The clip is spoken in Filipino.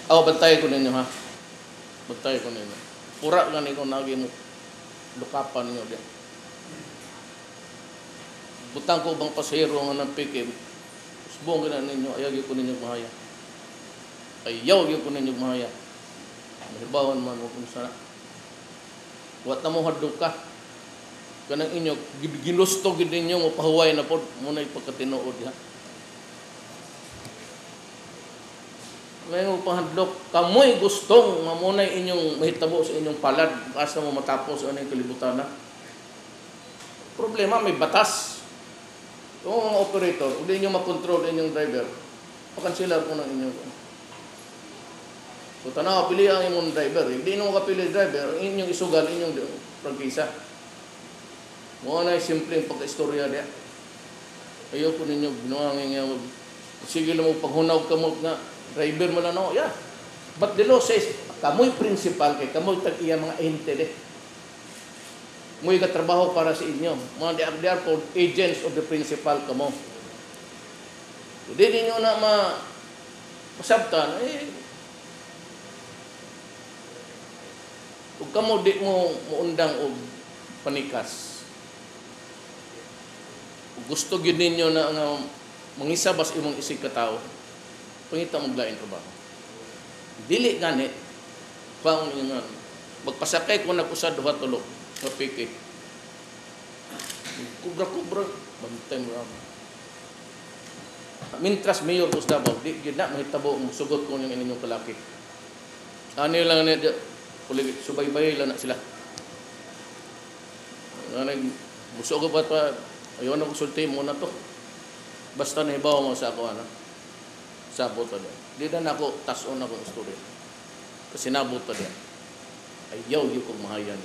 bantay ko ninyo ha. Bantay ko ninyo. Pura gani ko nagi mo lukapan ninyo diyan. Butang ko bang pasahero nga ng pikim. Subong gina ninyo, ayaw ko ninyo mahaya. Ayaw ko ninyo mahaya. Mahibawan man mo kung sana. Wat na mo hadlok ka. Kanang inyo, ginusto gid ninyo mo pahuway na po muna ipagkatinuod ha. Ngayon pahadlok, kamoy gustong mamunay inyong mahitabo sa inyong palad asa mo matapos ano yung kalibutan na. Problema, may batas. Kung mga operator, hindi nyo makontrol inyong driver, pakansilar po ng inyong. So, tanaw, pili ang inyong driver. Hindi nyo makapili driver, inyong isugal, inyong prangkisa. Mga na simpleng pagka-istorya niya. Ayoko ninyo, binuhangin nga, sige lang mo, paghunaw ka mo nga, driver mo na no, yeah. But the law says, kamoy principal kay kamoy tag-iya mga ente de. Mo'y katrabaho para sa inyo. Mga they are called agents of the principal kamo. Hindi ninyo na masabtan, kung kamo di mo muundang og panikas. Kung gusto gyud ninyo na nga mangisabas imong isig ka tao, pangita mong lain trabaho. Dili gani, paong nga, magpasakay ko na kusad duha tulog, mapiki. Kubra-kubra, bantay mo lang. Mintras mayor ko sa Davao, di na mahitabo, sugot ko yung inyong kalaki. Ano lang na, subaybay lang na sila. Gusto ko pa, ayaw na konsulti mo na to. Basta nahibaw mo sa ako, sabot na doon. Di na ako tason akong story. Kasi nabot na doon. Ayaw yung kong mahayan.